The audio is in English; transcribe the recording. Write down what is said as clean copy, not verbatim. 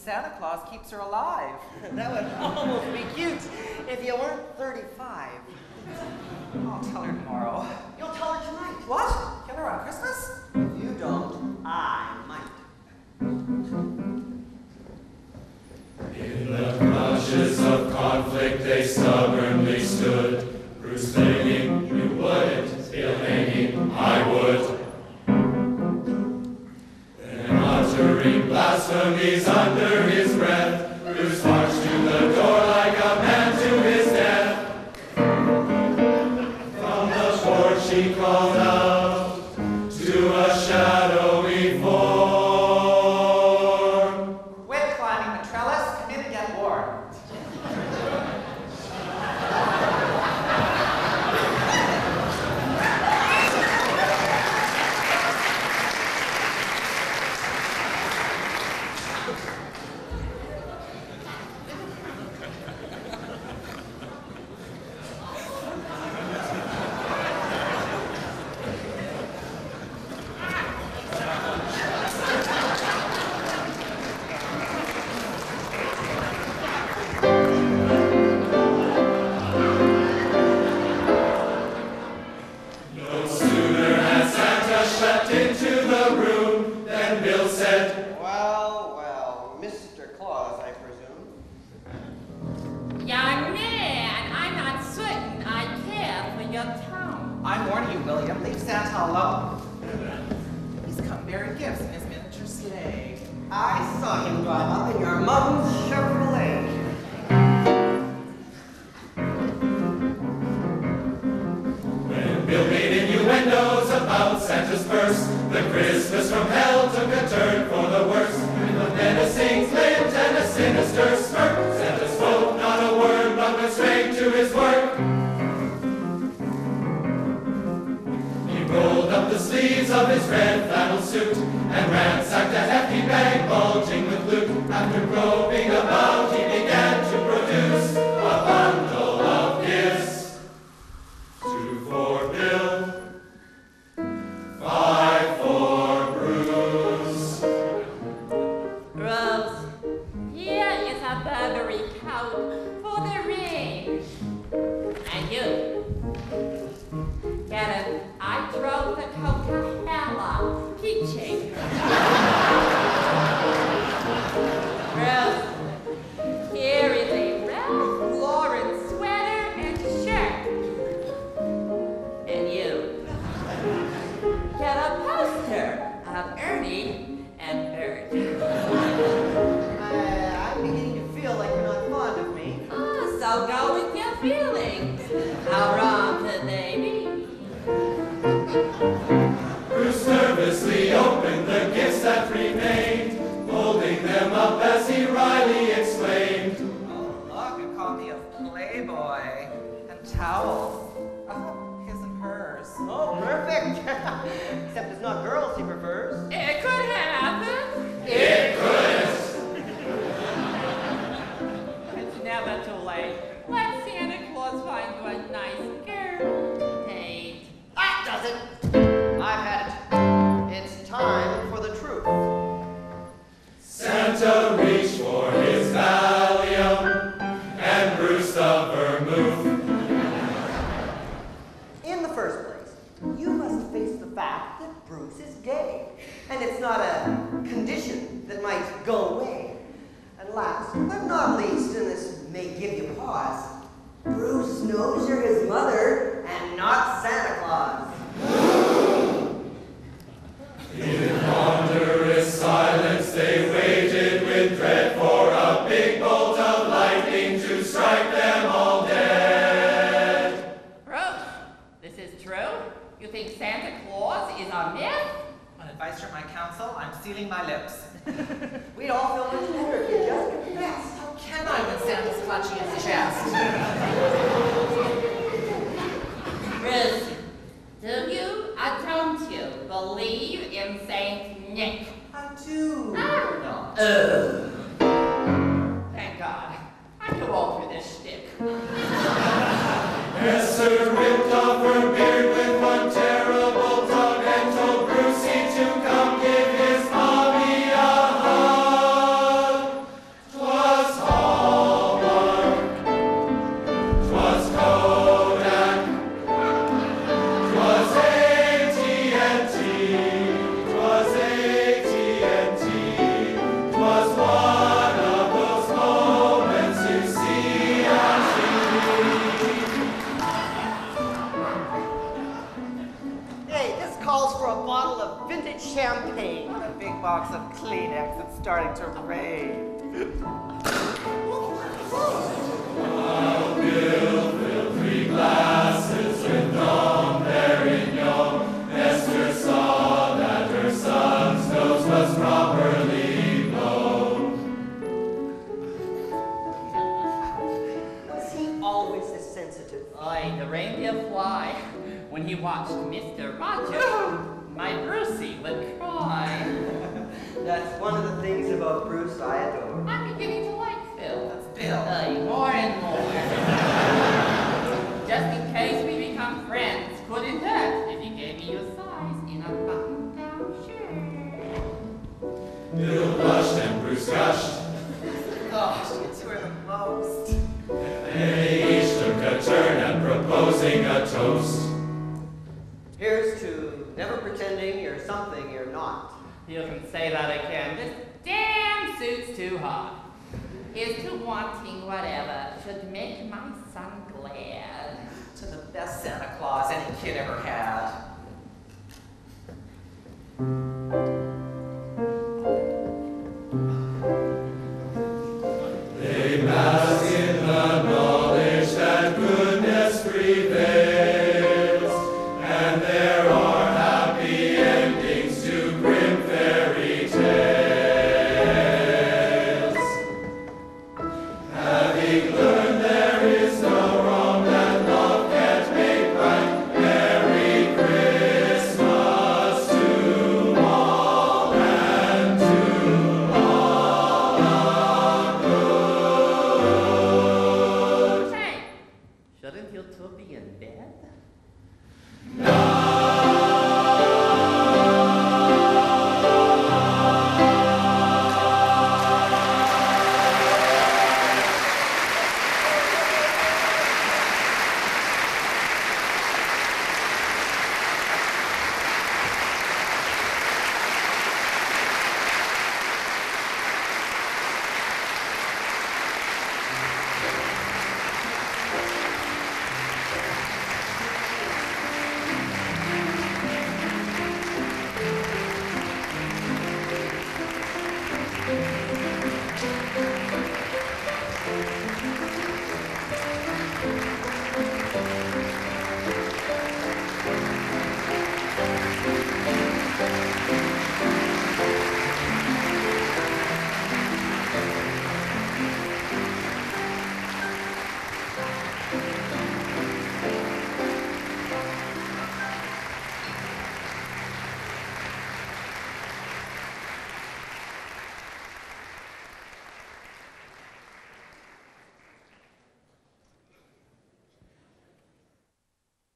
Santa Claus keeps her alive. That would almost be cute if you weren't 35. I'll tell her tomorrow. You'll tell her tonight. What? Kill her on Christmas? If you don't, I might. In the crushes of conflict they stubbornly stood. Bruce begging, you wouldn't. Bill hanging, I would. Uttering blasphemies under his breath, Bruce marched to the door like a man to his death. From the porch he called out to a shadowy form. Quit climbing the trellis, come in and get warm. said, Well, well, Mr. Claus, I presume. Young man, I'm not certain I care for your tone. I'm warning you, William. Leave Santa alone. He's come bearing gifts in his miniature sleigh. I saw him drive up in your mom's Chevrolet. when Bill made innuendos about Santa's purse, the Christmas from hell took a turn for the worse. With a menacing glint and a sinister smirk, Santa spoke not a word, but went straight to his work. He rolled up the sleeves of his red flannel suit and ransacked a hefty bag bulging with loot. After groping about, he began to produce a bundle of gifts. 2 for Bill, 5 for Bruce. Rose, here is a Burberry coat for the range. And you, get it? I drove the Coca-Cola teaching. Rose, here is a Ralph Lauren sweater and shirt. And you, get a poster of Ernie and Bert. I'm beginning to feel like you're not fond of me. Oh, so go with your feelings. How wrong could they be? Bruce nervously opened the gifts that remained, holding them up as he wryly exclaimed, Oh, look, a copy of Playboy. And towels. Oh, his and hers. Oh, perfect. Except it's not girls he prefers. It could happen. "It couldn't." It's never too late. Let Santa Claus find you a nice girl. Hey. That does it. I've had it. It's time for the truth. Santa reached for his Valium and Bruce the vermouth. In the first place, you must face the fact that Bruce is gay. And it's not a condition that might go away. And last, but not least, and this may give you pause, Bruce knows you're his mother and not Santa Claus. In ponderous silence they waited with dread for a big bolt of lightning to strike them all dead. Rose, this is true? You think Santa Claus is a myth? On advice from my counsel, I'm sealing my lips. We'd all feel much better if you just confessed. How can I when Santa's clutching his chest? Rose, do you or don't you believe in Saint Nick? I do. Ah. Not. Thank God. I'm too old for this shtick. Esther ripped off her beard with one terrible tug and told Brucey to come give his mommy a hug. 'Twas Hallmark, 'twas Kodak, 'twas AT&T, 'twas AT&T, 'twas one of those moments you see on TV. Hey, this calls for a bottle of vintage champagne. A big box of Kleenex that's starting to rave. I'll fill 3 glasses with Dom Perignon. Esther saw that her son's nose was properly blown. Was he always this sensitive? Aye, the reindeer fly. When he watched Mr. Rogers, my Brucey would cry. That's one of the things about Bruce I adore. I'm beginning to like Phil. That's Bill. More and more. Just in case we become friends, couldn't hurt if you gave me your size in a button-down shirt. Bill blushed and Bruce gushed. Gosh, you two are the most. They each took a turn at proposing a toast. Here's to never pretending you're something you're not. You can say that again. This damn suit's too hot. Here's to wanting whatever should make my son glad. To the best Santa Claus any kid ever had.